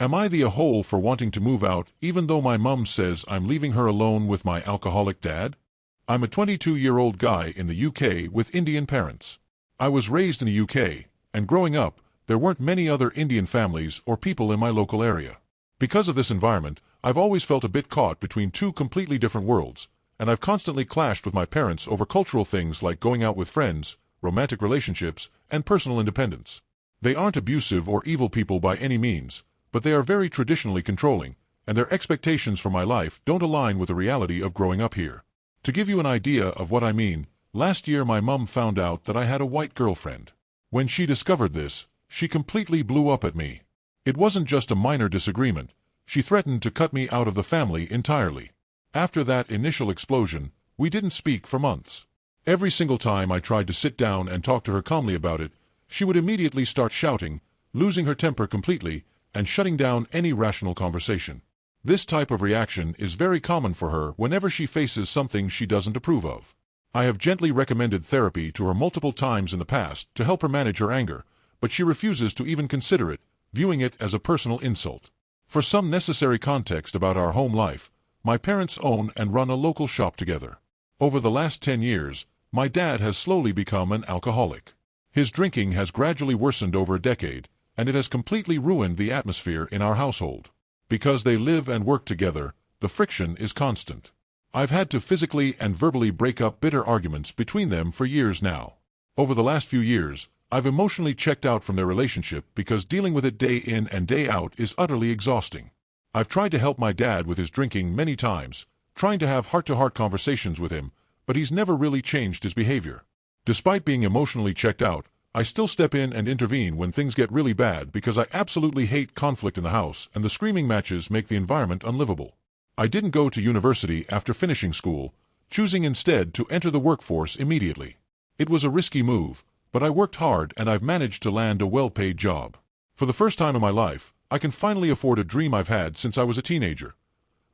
Am I the a-hole for wanting to move out even though my mum says I'm leaving her alone with my alcoholic dad? I'm a 22-year-old guy in the UK with Indian parents. I was raised in the UK, and growing up, there weren't many other Indian families or people in my local area. Because of this environment, I've always felt a bit caught between two completely different worlds, and I've constantly clashed with my parents over cultural things like going out with friends, romantic relationships, and personal independence. They aren't abusive or evil people by any means, but they are very traditionally controlling, and their expectations for my life don't align with the reality of growing up here. To give you an idea of what I mean, last year my mum found out that I had a white girlfriend. When she discovered this, she completely blew up at me. It wasn't just a minor disagreement. She threatened to cut me out of the family entirely. After that initial explosion, we didn't speak for months. Every single time I tried to sit down and talk to her calmly about it, she would immediately start shouting, losing her temper completely, and shutting down any rational conversation. This type of reaction is very common for her whenever she faces something she doesn't approve of. I have gently recommended therapy to her multiple times in the past to help her manage her anger, but she refuses to even consider it, viewing it as a personal insult. For some necessary context about our home life, my parents own and run a local shop together. Over the last 10 years, my dad has slowly become an alcoholic. His drinking has gradually worsened over a decade, and it has completely ruined the atmosphere in our household. Because they live and work together, the friction is constant. I've had to physically and verbally break up bitter arguments between them for years now. Over the last few years, I've emotionally checked out from their relationship because dealing with it day in and day out is utterly exhausting. I've tried to help my dad with his drinking many times, trying to have heart-to-heart conversations with him, but he's never really changed his behavior. Despite being emotionally checked out, I still step in and intervene when things get really bad because I absolutely hate conflict in the house and the screaming matches make the environment unlivable. I didn't go to university after finishing school, choosing instead to enter the workforce immediately. It was a risky move, but I worked hard and I've managed to land a well-paid job. For the first time in my life, I can finally afford a dream I've had since I was a teenager.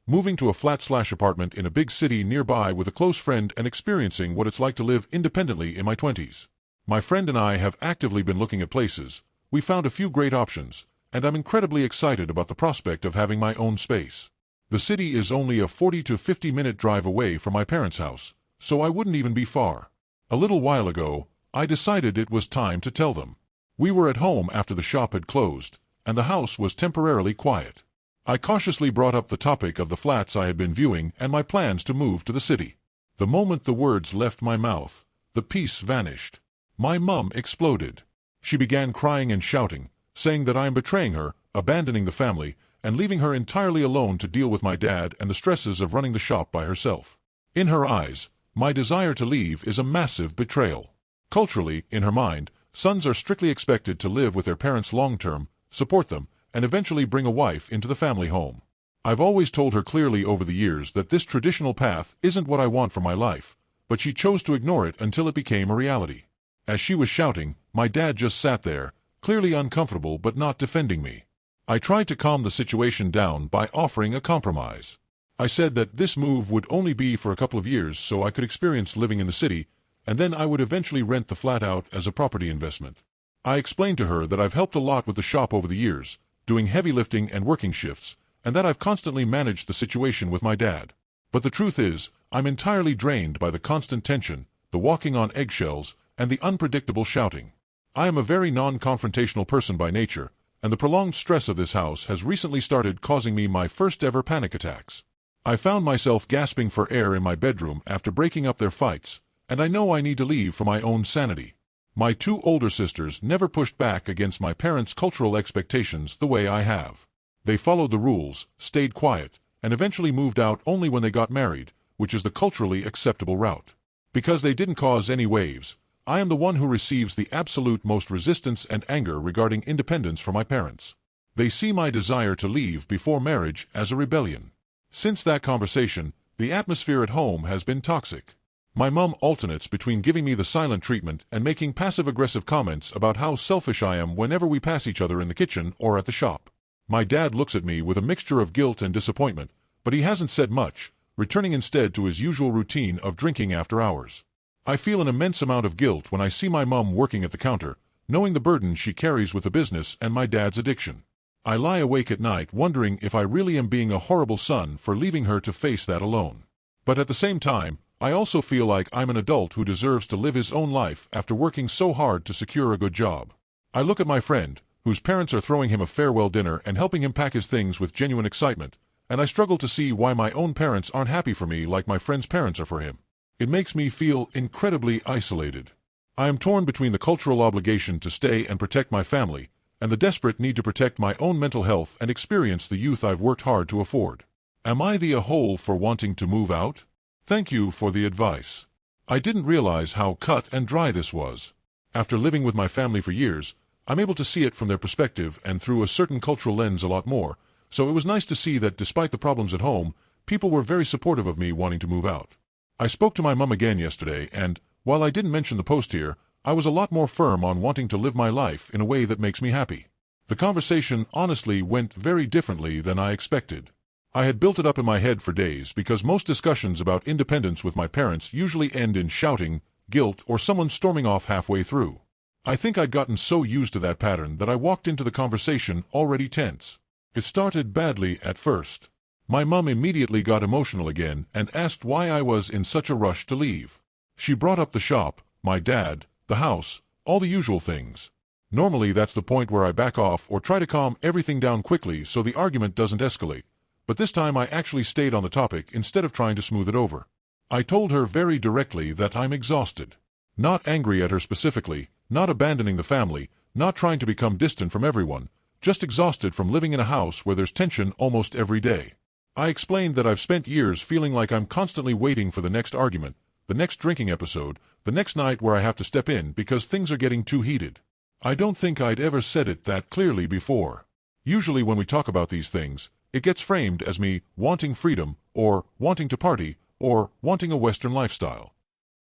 Moving to a flat/apartment in a big city nearby with a close friend and experiencing what it's like to live independently in my 20s. My friend and I have actively been looking at places. We found a few great options, and I'm incredibly excited about the prospect of having my own space. The city is only a 40 to 50-minute drive away from my parents' house, so I wouldn't even be far. A little while ago, I decided it was time to tell them. We were at home after the shop had closed, and the house was temporarily quiet. I cautiously brought up the topic of the flats I had been viewing and my plans to move to the city. The moment the words left my mouth, the peace vanished. My mum exploded. She began crying and shouting, saying that I am betraying her, abandoning the family, and leaving her entirely alone to deal with my dad and the stresses of running the shop by herself. In her eyes, my desire to leave is a massive betrayal. Culturally, in her mind, sons are strictly expected to live with their parents long-term, support them, and eventually bring a wife into the family home. I've always told her clearly over the years that this traditional path isn't what I want for my life, but she chose to ignore it until it became a reality. As she was shouting, my dad just sat there, clearly uncomfortable but not defending me. I tried to calm the situation down by offering a compromise. I said that this move would only be for a couple of years so I could experience living in the city, and then I would eventually rent the flat out as a property investment. I explained to her that I've helped a lot with the shop over the years, doing heavy lifting and working shifts, and that I've constantly managed the situation with my dad. But the truth is, I'm entirely drained by the constant tension, the walking on eggshells, and the unpredictable shouting. I am a very non-confrontational person by nature, and the prolonged stress of this house has recently started causing me my first ever panic attacks. I found myself gasping for air in my bedroom after breaking up their fights, and I know I need to leave for my own sanity. My two older sisters never pushed back against my parents' cultural expectations the way I have. They followed the rules, stayed quiet, and eventually moved out only when they got married, which is the culturally acceptable route. Because they didn't cause any waves, I am the one who receives the absolute most resistance and anger regarding independence from my parents. They see my desire to leave before marriage as a rebellion. Since that conversation, the atmosphere at home has been toxic. My mum alternates between giving me the silent treatment and making passive-aggressive comments about how selfish I am whenever we pass each other in the kitchen or at the shop. My dad looks at me with a mixture of guilt and disappointment, but he hasn't said much, returning instead to his usual routine of drinking after hours. I feel an immense amount of guilt when I see my mum working at the counter, knowing the burden she carries with the business and my dad's addiction. I lie awake at night wondering if I really am being a horrible son for leaving her to face that alone. But at the same time, I also feel like I'm an adult who deserves to live his own life after working so hard to secure a good job. I look at my friend, whose parents are throwing him a farewell dinner and helping him pack his things with genuine excitement, and I struggle to see why my own parents aren't happy for me like my friend's parents are for him. It makes me feel incredibly isolated. I am torn between the cultural obligation to stay and protect my family, and the desperate need to protect my own mental health and experience the youth I've worked hard to afford. Am I the a-hole for wanting to move out? Thank you for the advice. I didn't realize how cut and dry this was. After living with my family for years, I'm able to see it from their perspective and through a certain cultural lens a lot more, so it was nice to see that despite the problems at home, people were very supportive of me wanting to move out. I spoke to my mum again yesterday, and, while I didn't mention the post here, I was a lot more firm on wanting to live my life in a way that makes me happy. The conversation honestly went very differently than I expected. I had built it up in my head for days because most discussions about independence with my parents usually end in shouting, guilt, or someone storming off halfway through. I think I'd gotten so used to that pattern that I walked into the conversation already tense. It started badly at first. My mum immediately got emotional again and asked why I was in such a rush to leave. She brought up the shop, my dad, the house, all the usual things. Normally that's the point where I back off or try to calm everything down quickly so the argument doesn't escalate, but this time I actually stayed on the topic instead of trying to smooth it over. I told her very directly that I'm exhausted. Not angry at her specifically, not abandoning the family, not trying to become distant from everyone, just exhausted from living in a house where there's tension almost every day. I explained that I've spent years feeling like I'm constantly waiting for the next argument, the next drinking episode, the next night where I have to step in because things are getting too heated. I don't think I'd ever said it that clearly before. Usually when we talk about these things, it gets framed as me wanting freedom, or wanting to party, or wanting a Western lifestyle.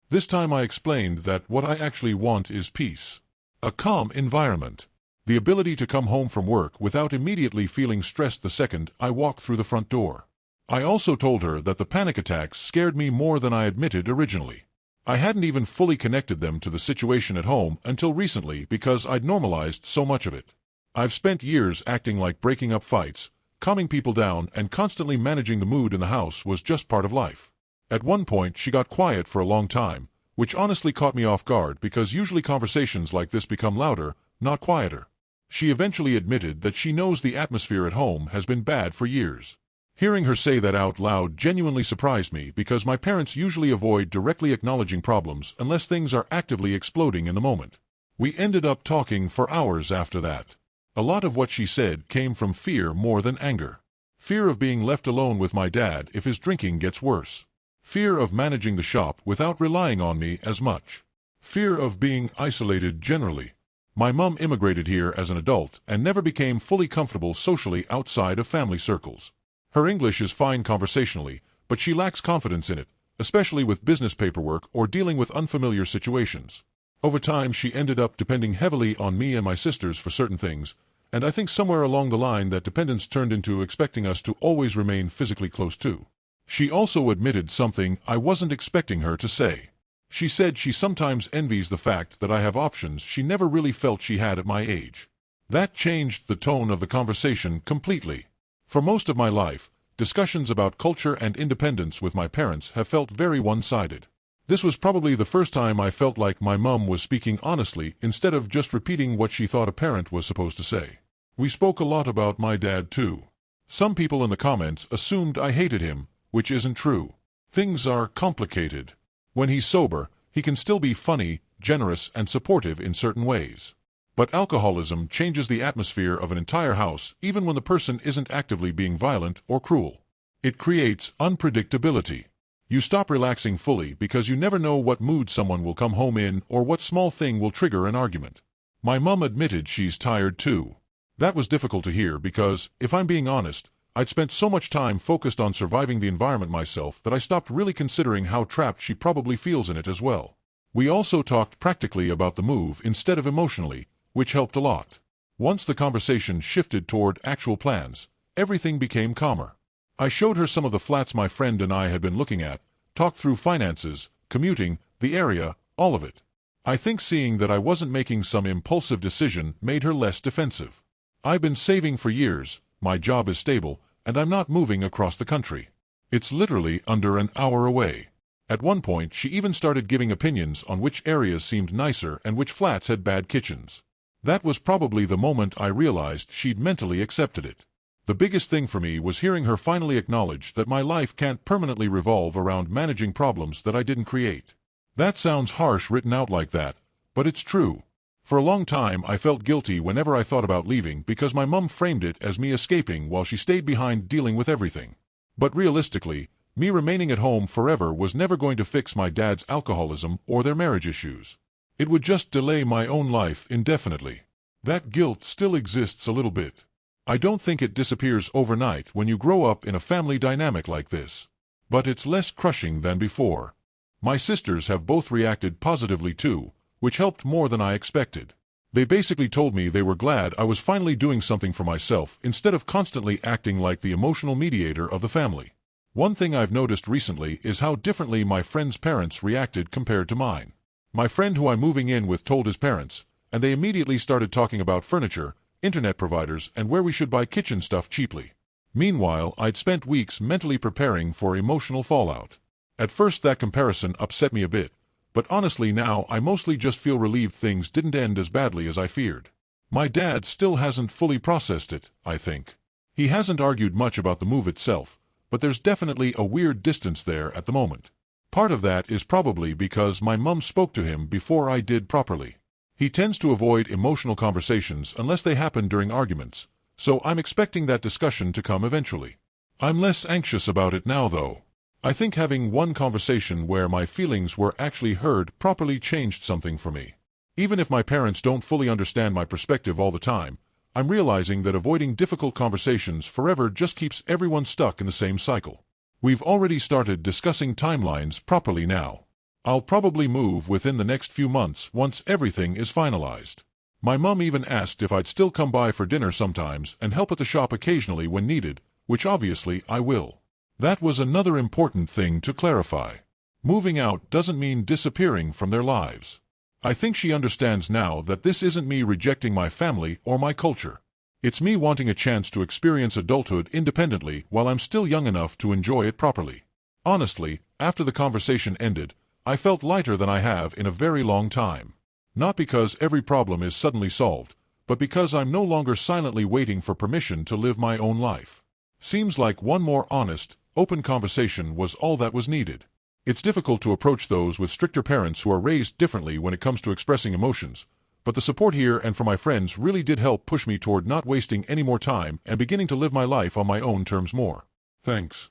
This time I explained that what I actually want is peace. A calm environment. The ability to come home from work without immediately feeling stressed the second I walk through the front door. I also told her that the panic attacks scared me more than I admitted originally. I hadn't even fully connected them to the situation at home until recently because I'd normalized so much of it. I've spent years acting like breaking up fights, calming people down, and constantly managing the mood in the house was just part of life. At one point she got quiet for a long time, which honestly caught me off guard because usually conversations like this become louder, not quieter. She eventually admitted that she knows the atmosphere at home has been bad for years. Hearing her say that out loud genuinely surprised me because my parents usually avoid directly acknowledging problems unless things are actively exploding in the moment. We ended up talking for hours after that. A lot of what she said came from fear more than anger. Fear of being left alone with my dad if his drinking gets worse. Fear of managing the shop without relying on me as much. Fear of being isolated generally. My mum immigrated here as an adult and never became fully comfortable socially outside of family circles. Her English is fine conversationally, but she lacks confidence in it, especially with business paperwork or dealing with unfamiliar situations. Over time she ended up depending heavily on me and my sisters for certain things, and I think somewhere along the line that dependence turned into expecting us to always remain physically close too. She also admitted something I wasn't expecting her to say. She said she sometimes envies the fact that I have options she never really felt she had at my age. That changed the tone of the conversation completely. For most of my life, discussions about culture and independence with my parents have felt very one-sided. This was probably the first time I felt like my mum was speaking honestly instead of just repeating what she thought a parent was supposed to say. We spoke a lot about my dad too. Some people in the comments assumed I hated him, which isn't true. Things are complicated. When he's sober, he can still be funny, generous, and supportive in certain ways. But alcoholism changes the atmosphere of an entire house even when the person isn't actively being violent or cruel. It creates unpredictability. You stop relaxing fully because you never know what mood someone will come home in or what small thing will trigger an argument. My mum admitted she's tired too. That was difficult to hear because, if I'm being honest, I'd spent so much time focused on surviving the environment myself that I stopped really considering how trapped she probably feels in it as well. We also talked practically about the move instead of emotionally, which helped a lot. Once the conversation shifted toward actual plans, everything became calmer. I showed her some of the flats my friend and I had been looking at, talked through finances, commuting, the area, all of it. I think seeing that I wasn't making some impulsive decision made her less defensive. I've been saving for years, my job is stable, and I'm not moving across the country. It's literally under an hour away. At one point, she even started giving opinions on which areas seemed nicer and which flats had bad kitchens. That was probably the moment I realized she'd mentally accepted it. The biggest thing for me was hearing her finally acknowledge that my life can't permanently revolve around managing problems that I didn't create. That sounds harsh written out like that, but it's true. For a long time I felt guilty whenever I thought about leaving because my mum framed it as me escaping while she stayed behind dealing with everything. But realistically, me remaining at home forever was never going to fix my dad's alcoholism or their marriage issues. It would just delay my own life indefinitely. That guilt still exists a little bit. I don't think it disappears overnight when you grow up in a family dynamic like this. But it's less crushing than before. My sisters have both reacted positively too, which helped more than I expected. They basically told me they were glad I was finally doing something for myself instead of constantly acting like the emotional mediator of the family. One thing I've noticed recently is how differently my friends' parents reacted compared to mine. My friend who I'm moving in with told his parents, and they immediately started talking about furniture, internet providers, and where we should buy kitchen stuff cheaply. Meanwhile, I'd spent weeks mentally preparing for emotional fallout. At first that comparison upset me a bit, but honestly now I mostly just feel relieved things didn't end as badly as I feared. My dad still hasn't fully processed it, I think. He hasn't argued much about the move itself, but there's definitely a weird distance there at the moment. Part of that is probably because my mum spoke to him before I did properly. He tends to avoid emotional conversations unless they happen during arguments, so I'm expecting that discussion to come eventually. I'm less anxious about it now though. I think having one conversation where my feelings were actually heard properly changed something for me. Even if my parents don't fully understand my perspective all the time, I'm realizing that avoiding difficult conversations forever just keeps everyone stuck in the same cycle. We've already started discussing timelines properly now. I'll probably move within the next few months once everything is finalized. My mum even asked if I'd still come by for dinner sometimes and help at the shop occasionally when needed, which obviously I will. That was another important thing to clarify. Moving out doesn't mean disappearing from their lives. I think she understands now that this isn't me rejecting my family or my culture. It's me wanting a chance to experience adulthood independently while I'm still young enough to enjoy it properly. Honestly, after the conversation ended, I felt lighter than I have in a very long time. Not because every problem is suddenly solved, but because I'm no longer silently waiting for permission to live my own life. Seems like one more honest, open conversation was all that was needed. It's difficult to approach those with stricter parents who are raised differently when it comes to expressing emotions, but the support here and from my friends really did help push me toward not wasting any more time and beginning to live my life on my own terms more. Thanks.